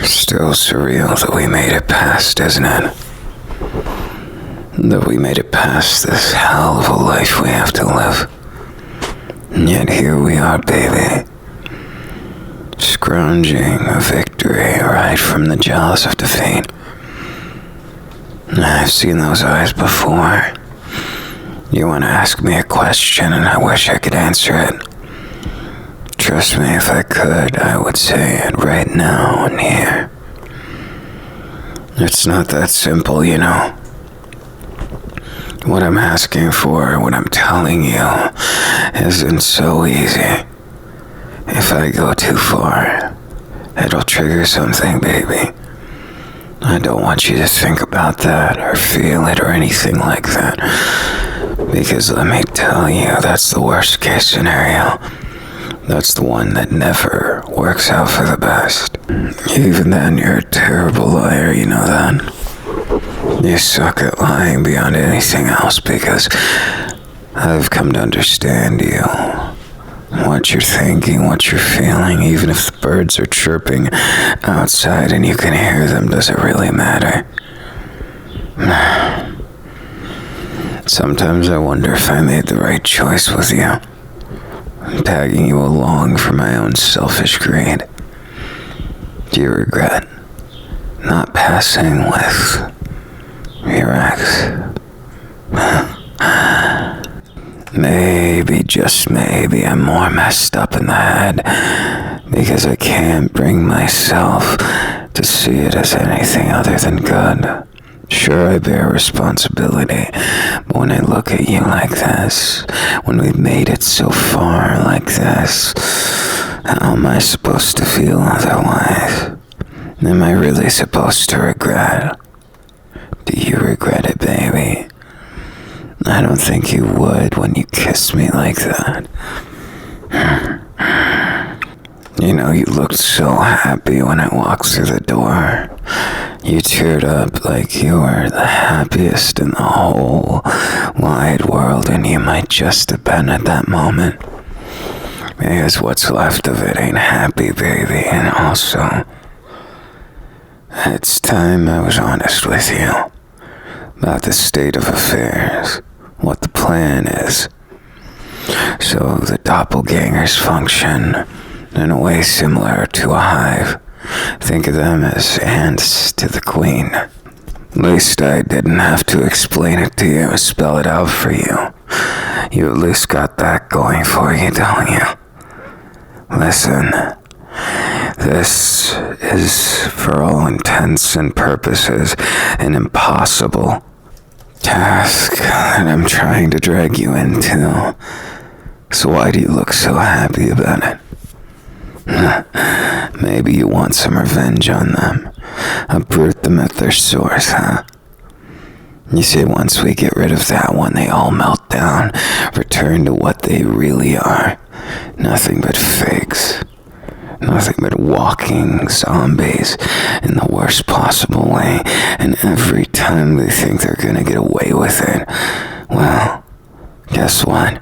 Still surreal that we made it past, isn't it? That we made it past this hell of a life we have to live. And yet here we are, baby. Scrounging a victory right from the jaws of defeat. I've seen those eyes before. You want to ask me a question and I wish I could answer it. Trust me, if I could, I would say it right now and here. It's not that simple, you know. What I'm asking for, what I'm telling you, isn't so easy. If I go too far, it'll trigger something, baby. I don't want you to think about that or feel it or anything like that. Because let me tell you, that's the worst case scenario. That's the one that never works out for the best. Even then, you're a terrible liar, you know that? You suck at lying beyond anything else because I've come to understand you. What you're thinking, what you're feeling, even if the birds are chirping outside and you can hear them, does it really matter? Sometimes I wonder if I made the right choice with you. Tagging you along for my own selfish greed. Do you regret not passing with your ex? Maybe, just maybe, I'm more messed up in the head because I can't bring myself to see it as anything other than good. Sure, I bear responsibility, but when I look at you like this, when we've made it so far like this, how am I supposed to feel otherwise? Am I really supposed to regret? Do you regret it, baby? I don't think you would when you kissed me like that. You know, you looked so happy when I walked through the door. You teared up like you were the happiest in the whole wide world, and you might just have been at that moment. Because what's left of it ain't happy, baby, and also, it's time I was honest with you about the state of affairs, what the plan is. So the doppelgangers function in a way similar to a hive. Think of them as ants to the queen. At least I didn't have to explain it to you, spell it out for you. You at least got that going for you, don't you? Listen, this is, for all intents and purposes, an impossible task that I'm trying to drag you into. So why do you look so happy about it? Maybe you want some revenge on them. Uproot them at their source, huh? You say once we get rid of that one, they all melt down, return to what they really are. Nothing but fakes. Nothing but walking zombies in the worst possible way. And every time they think they're gonna get away with it, well, guess what?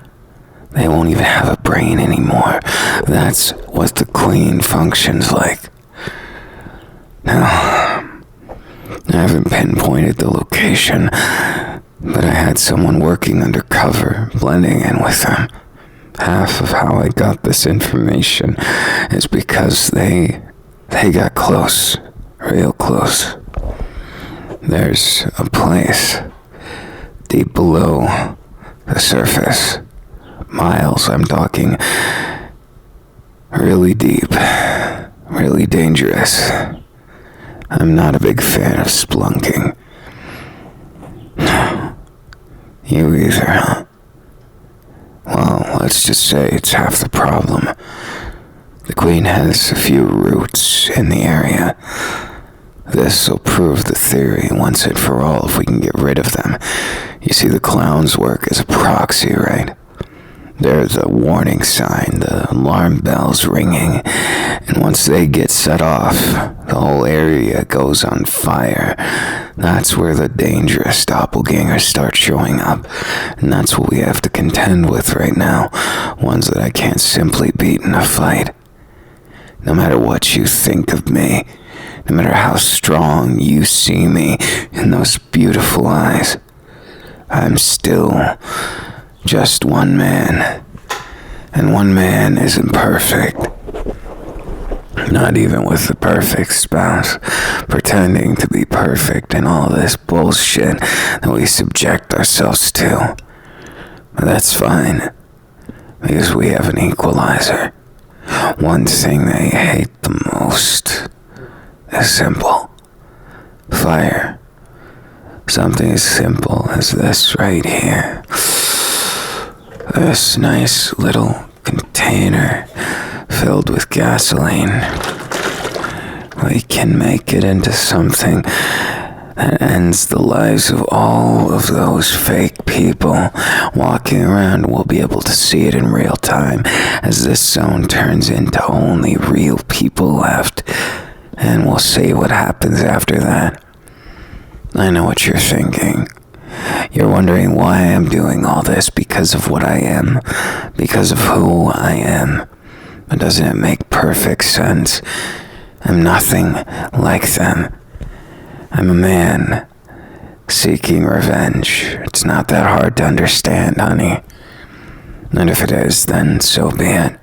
They won't even have a brain anymore. That's what the queen functions like. Now, I haven't pinpointed the location, but I had someone working undercover, blending in with them. Half of how I got this information is because they got close, real close. There's a place deep below the surface. Miles, I'm talking. Really deep. Really dangerous. I'm not a big fan of splunking. You either, huh? Well, let's just say it's half the problem. The queen has a few roots in the area. This'll prove the theory once and for all if we can get rid of them. You see, the clowns work as a proxy, right? There's a warning sign, the alarm bells ringing, and once they get set off, the whole area goes on fire. That's where the dangerous doppelgangers start showing up, and that's what we have to contend with right now, ones that I can't simply beat in a fight. No matter what you think of me, No matter how strong you see me in those beautiful eyes, I'm still just one man. And one man isn't perfect. Not even with the perfect spouse, pretending to be perfect in all this bullshit that we subject ourselves to. But that's fine, because we have an equalizer. One thing they hate the most is simple. Fire. Something as simple as this right here. This nice little container filled with gasoline. We can make it into something that ends the lives of all of those fake people walking around. We'll be able to see it in real time as this zone turns into only real people left, and we'll see what happens after that. I know what you're thinking. You're wondering why I'm doing all this, because of what I am, because of who I am. But doesn't it make perfect sense? I'm nothing like them. I'm a man seeking revenge. It's not that hard to understand, honey. And if it is, then so be it.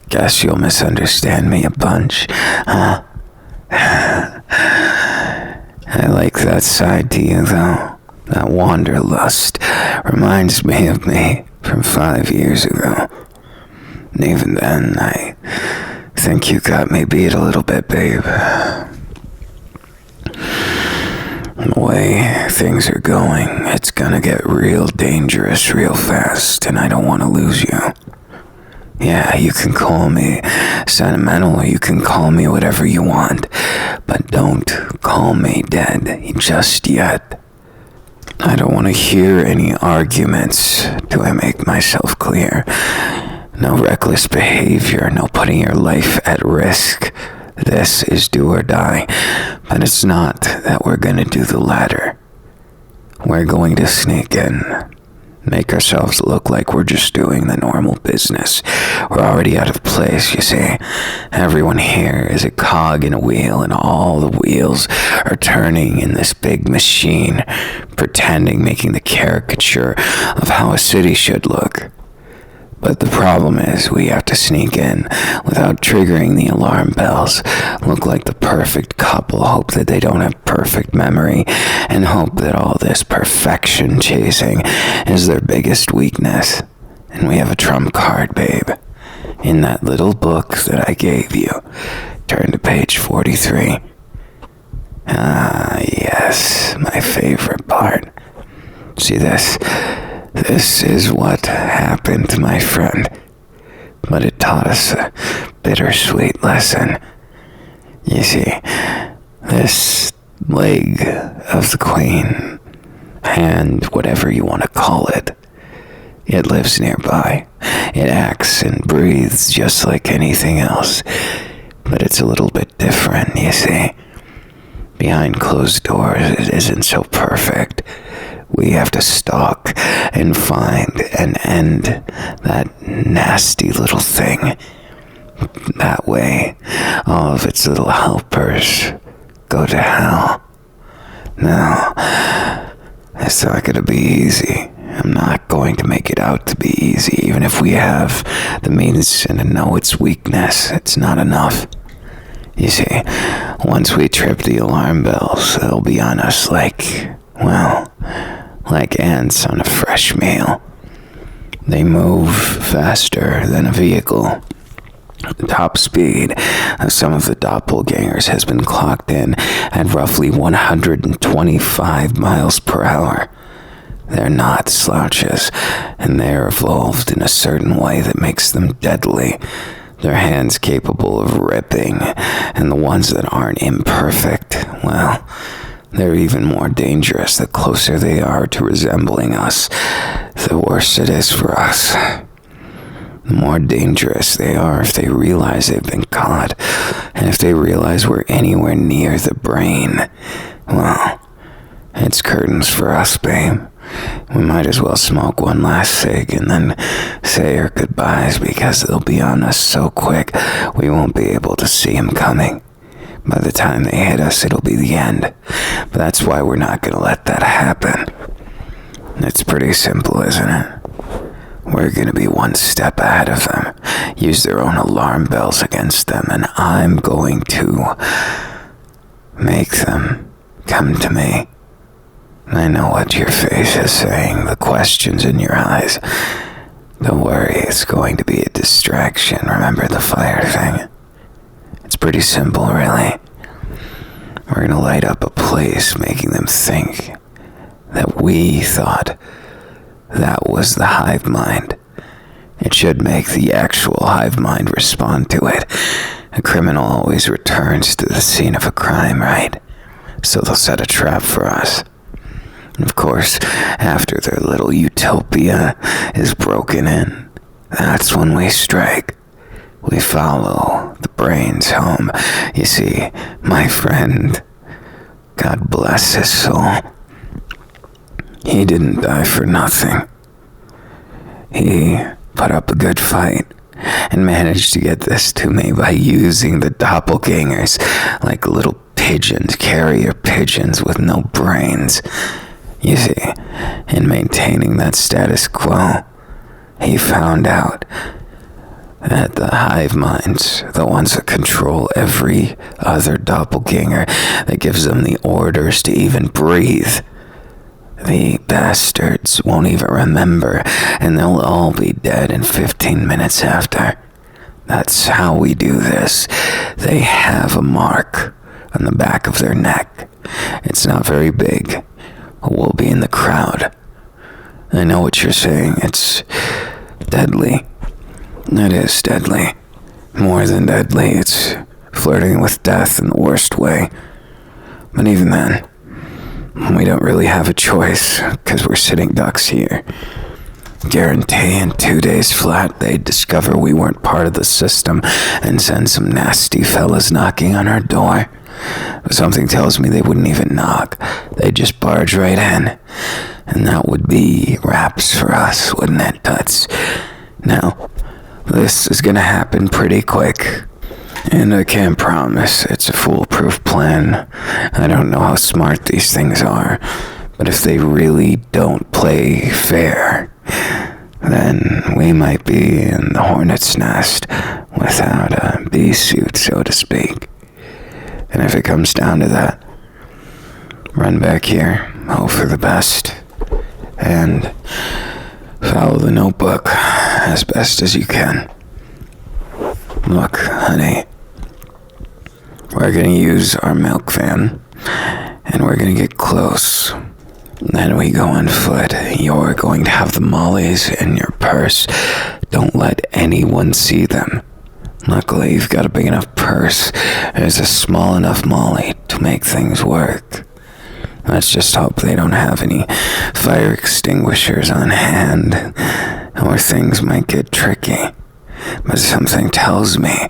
Guess you'll misunderstand me a bunch, huh? I like that side to you, though. That wanderlust reminds me of me from 5 years ago. And even then, I think you got me beat a little bit, babe. The way things are going, it's gonna get real dangerous real fast, and I don't want to lose you. Yeah, you can call me sentimental, or you can call me whatever you want, but don't call me dead just yet. I don't want to hear any arguments. Do I make myself clear? No reckless behavior, no putting your life at risk. This is do or die. But it's not that we're gonna do the latter. We're going to sneak in, make ourselves look like we're just doing the normal business. We're already out of place, you see. Everyone here is a cog in a wheel, and all the wheels are turning in this big machine, pretending, making the caricature of how a city should look. But the problem is we have to sneak in without triggering the alarm bells, look like the perfect couple, hope that they don't have perfect memory, and hope that all this perfection chasing is their biggest weakness. And we have a trump card, babe. In that little book that I gave you, turn to page 43. Ah, yes, my favorite part. See this? This is what happened, my friend. But it taught us a bittersweet lesson. You see, this leg of the queen, hand, whatever you want to call it, it lives nearby. It acts and breathes just like anything else. But it's a little bit different, you see. Behind closed doors, it isn't so perfect. We have to stalk and find and end that nasty little thing. That way, all of its little helpers go to hell. No, it's not going to be easy. I'm not going to make it out to be easy. Even if we have the means and to know its weakness, it's not enough. You see, once we trip the alarm bells, they'll be on us like ants on a fresh meal. They move faster than a vehicle. The top speed of some of the doppelgangers has been clocked in at roughly 125 miles per hour. They're not slouches, and they're evolved in a certain way that makes them deadly. Their hands capable of ripping, and the ones that aren't imperfect, well, they're even more dangerous. The closer they are to resembling us, the worse it is for us. The more dangerous they are if they realize they've been caught, and if they realize we're anywhere near the brain. Well, it's curtains for us, babe. We might as well smoke one last cig and then say our goodbyes, because they'll be on us so quick we won't be able to see them coming. By the time they hit us, it'll be the end. But that's why we're not gonna let that happen. It's pretty simple, isn't it? We're gonna be one step ahead of them, use their own alarm bells against them, and I'm going to make them come to me. I know what your face is saying, the questions in your eyes. Don't worry, it's going to be a distraction. Remember the fire thing? It's pretty simple, really. We're gonna light up a place, making them think that we thought that was the hive mind. It should make the actual hive mind respond to it. A criminal always returns to the scene of a crime, right? So they'll set a trap for us. And of course, after their little utopia is broken in, that's when we strike. We follow the brains home. You see, my friend, God bless his soul, he didn't die for nothing. He put up a good fight and managed to get this to me by using the doppelgangers like little pigeons, carrier pigeons with no brains. You see, in maintaining that status quo, he found out that the hive minds, the ones that control every other doppelganger, that gives them the orders to even breathe, the bastards won't even remember, and they'll all be dead in 15 minutes after. That's how we do this. They have a mark on the back of their neck. It's not very big. We'll be in the crowd. I know what you're saying. It's deadly. It is deadly. More than deadly. It's flirting with death in the worst way. But even then, we don't really have a choice, because we're sitting ducks here. Guarantee in 2 days flat they'd discover we weren't part of the system and send some nasty fellas knocking on our door. But something tells me they wouldn't even knock. They'd just barge right in. And that would be wraps for us, wouldn't it, Tuts? Now, this is gonna happen pretty quick. And I can't promise it's a foolproof plan. I don't know how smart these things are, but if they really don't play fair, then we might be in the hornet's nest without a bee suit, so to speak. And if it comes down to that, run back here, hope for the best, and follow the notebook as best as you can. Look, honey, we're gonna use our Milkman, and we're gonna get close. Then we go on foot. You're going to have the mollies in your purse. Don't let anyone see them. Luckily, you've got a big enough purse. There's a small enough molly to make things work. Let's just hope they don't have any fire extinguishers on hand, or things might get tricky. But something tells me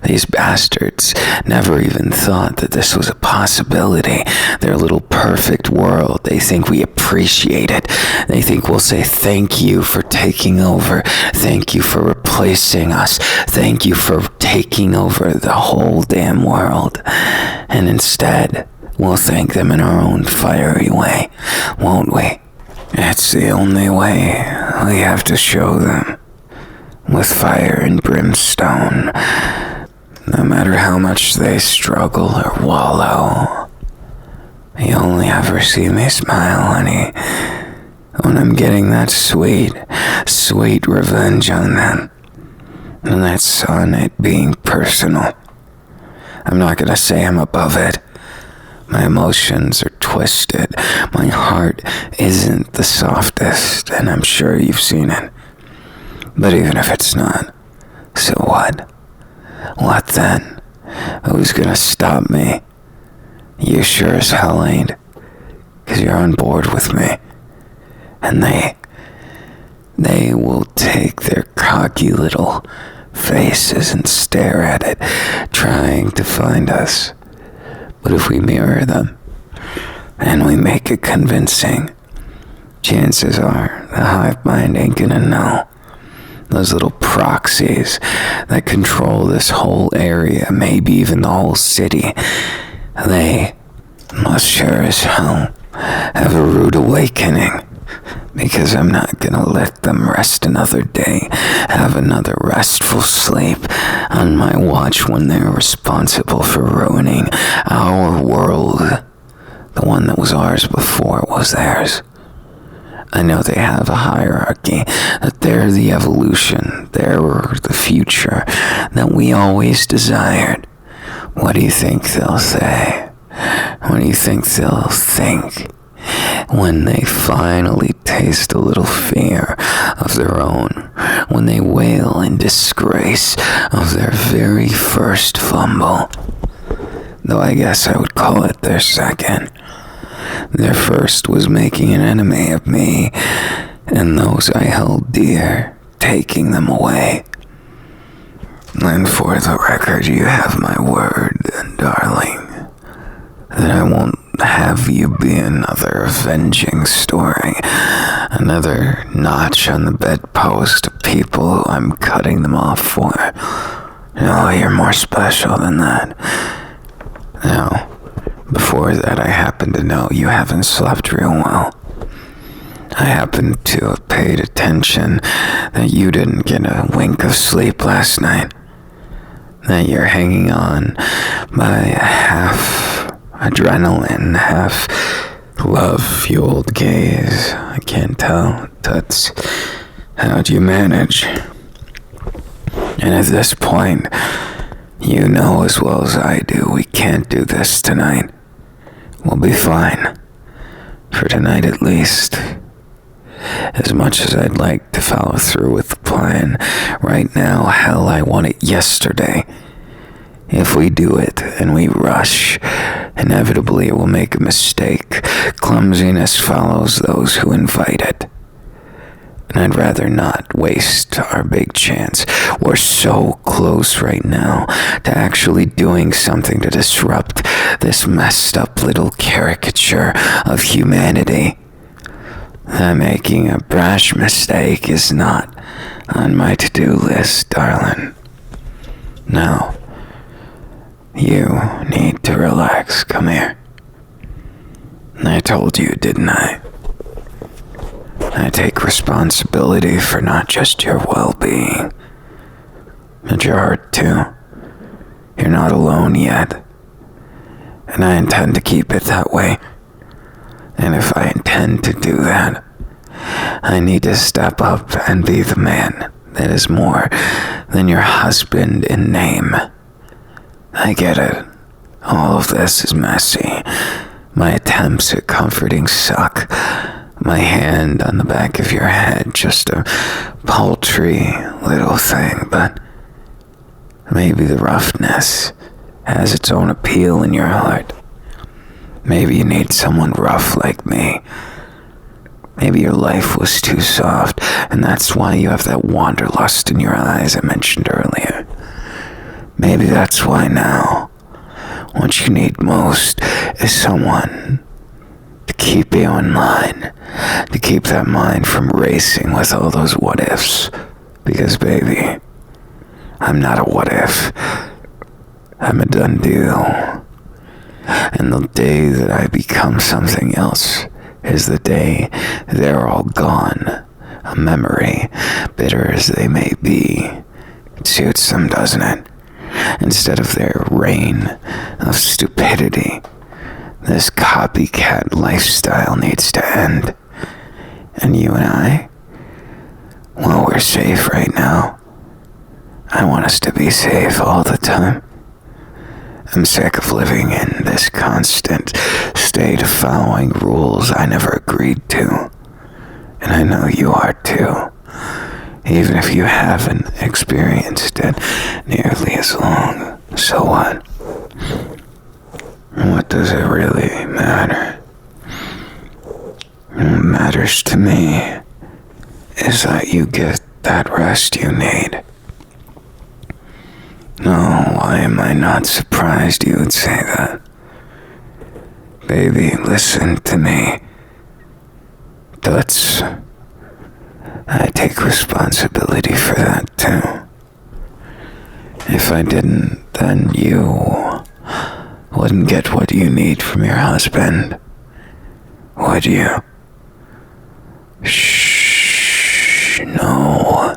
these bastards never even thought that this was a possibility. Their little perfect world, they think we appreciate it. They think we'll say thank you for taking over. Thank you for replacing us. Thank you for taking over the whole damn world. And instead, we'll thank them in our own fiery way, won't we? It's the only way. We have to show them. With fire and brimstone, no matter how much they struggle or wallow. You only ever see me smile, honey, when I'm getting that sweet, sweet revenge on them. And that's on it being personal. I'm not gonna say I'm above it. My emotions are twisted. My heart isn't the softest, and I'm sure you've seen it. But even if it's not, so what? What then? Who's gonna stop me? You sure as hell ain't, 'cause you're on board with me. And they will take their cocky little faces and stare at it, trying to find us. But if we mirror them, and we make it convincing, chances are the hive mind ain't gonna know. Those little proxies that control this whole area, maybe even the whole city, they must sure as hell have a rude awakening. Because I'm not gonna let them rest another day, have another restful sleep on my watch when they're responsible for ruining our world. The one that was ours before it was theirs. I know they have a hierarchy, that they're the evolution, they're the future that we always desired. What do you think they'll say? What do you think they'll think when they finally taste a little fear of their own, when they wail in disgrace of their very first fumble? Though I guess I would call it their second. Their first was making an enemy of me and those I held dear, taking them away. And for the record, you have my word, darling, that I won't have you be another avenging story, another notch on the bedpost of people who I'm cutting them off for. No, you're more special than that. Now, before that, I happen to know you haven't slept real well. I happen to have paid attention that you didn't get a wink of sleep last night, that you're hanging on by a half adrenaline, half love-fueled gaze. I can't tell. That's how'd you manage? And at this point, you know as well as I do, we can't do this tonight. We'll be fine. For tonight at least. As much as I'd like to follow through with the plan, right now, hell, I want it yesterday. If we do it and we rush, inevitably it will make a mistake. Clumsiness follows those who invite it. And I'd rather not waste our big chance. We're so close right now to actually doing something to disrupt this messed up little caricature of humanity. That making a brash mistake is not on my to-do list, darling. No. You need to relax. Come here. I told you, didn't I? I take responsibility for not just your well-being, but your heart too. You're not alone yet, and I intend to keep it that way. And if I intend to do that, I need to step up and be the man that is more than your husband in name. I get it. All of this is messy. My attempts at comforting suck. My hand on the back of your head, just a paltry little thing, but maybe the roughness has its own appeal in your heart. Maybe you need someone rough like me. Maybe your life was too soft, and that's why you have that wanderlust in your eyes I mentioned earlier. Maybe that's why now, what you need most is someone to keep you in line, to keep that mind from racing with all those what-ifs. Because, baby, I'm not a what-if. I'm a done deal. And the day that I become something else is the day they're all gone. A memory, bitter as they may be. It suits them, doesn't it? Instead of their reign of stupidity, this copycat lifestyle needs to end. And you and I, well, we're safe right now. I want us to be safe all the time. I'm sick of living in this constant state of following rules I never agreed to. And I know you are too. Even if you haven't experienced it nearly as long. So what? What does it really matter? What matters to me is that you get that rest you need. No, why am I not surprised you would say that? Baby, listen to me. That's I take responsibility for that too. If I didn't, then you wouldn't get what you need from your husband, would you? Shh, no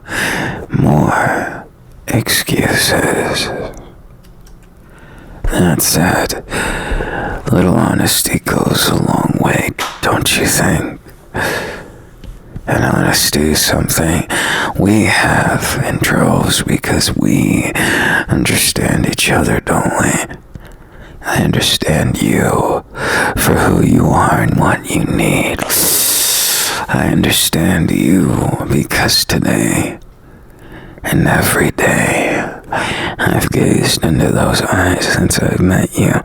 more excuses. That said, little honesty goes a long way, don't you think? And honesty is something we have in droves because we understand each other, don't we? I understand you for who you are and what you need. I understand you because today and every day I've gazed into those eyes since I've met you.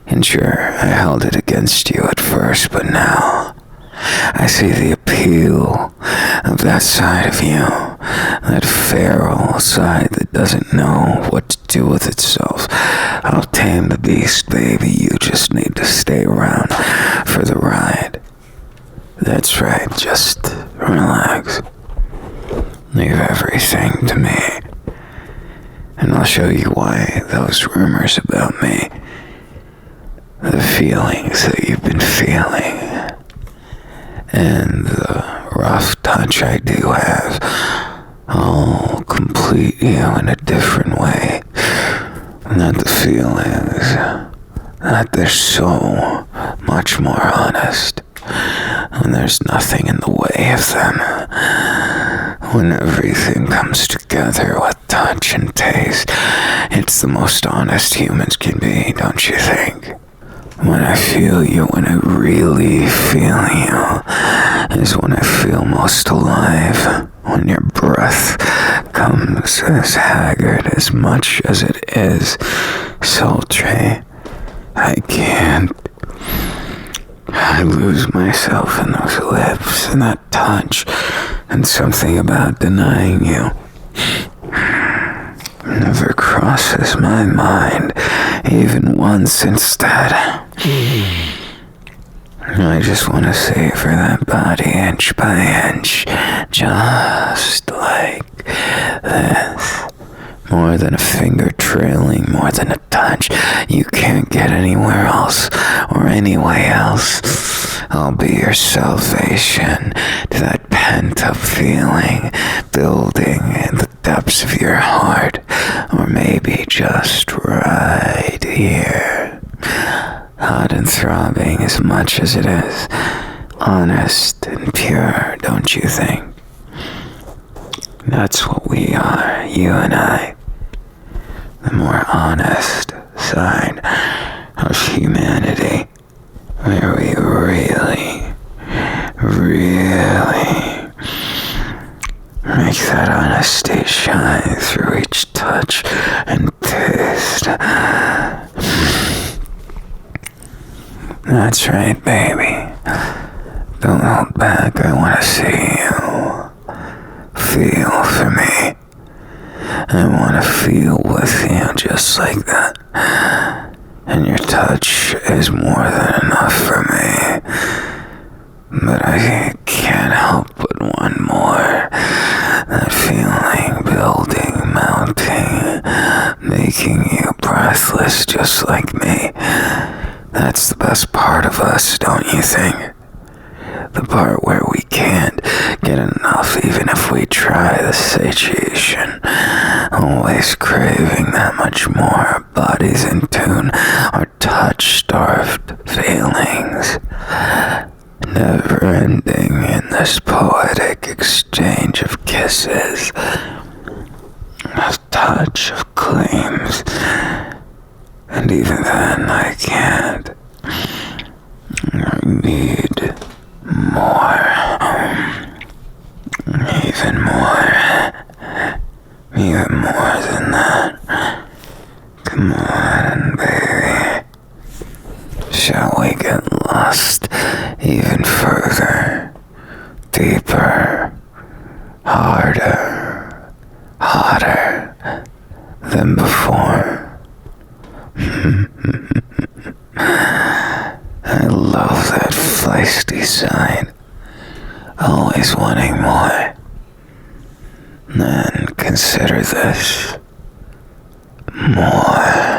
And sure, I held it against you at first, but now I see the appeal of that side of you, that feral side that doesn't know what to do with itself. I'll tame the beast, baby. You just need to stay around for the ride. That's right, just relax. Leave everything to me. And I'll show you why those rumors about me, the feelings that you've been feeling, and the rough touch I do have, I'll complete you in a different way. Not the feelings, that they're so much more honest, and there's nothing in the way of them. When everything comes together with touch and taste, it's the most honest humans can be, don't you think? When I feel you, when I really feel you, is when I feel most alive. When your breath comes as haggard as much as it is sultry. I can't. I lose myself in those lips and that touch, and something about denying you never crosses my mind, even once instead. I just want to savor that body inch by inch, just like this. More than a finger trailing, more than a touch you can't get anywhere else or anyway else. I'll be your salvation to that pent-up feeling building in the depths of your heart, or maybe just right here. Hot and throbbing as much as it is honest and pure, don't you think? That's what we are, you and I. The more honest side of humanity, where we really make that honesty shine through each touch and taste. That's right, baby. Don't hold back. I want to see you feel for me. I want to feel with you just like that. And your touch is more than enough for me. But I can't help but want more. That feeling building, mounting, making you breathless just like me. That's the best part of us, don't you think? The part where we can't get enough even if we try, the satiation. Always craving that much more, our bodies in tune, our touch-starved feelings. Never ending in this poetic exchange of kisses, of touch, of claims. And even then I can't. I need more. Even more. Even more than that. Come on, baby. Shall we get lost even further? Deeper. Harder. Hotter than before. I love that feisty side. Always wanting more. And consider this more.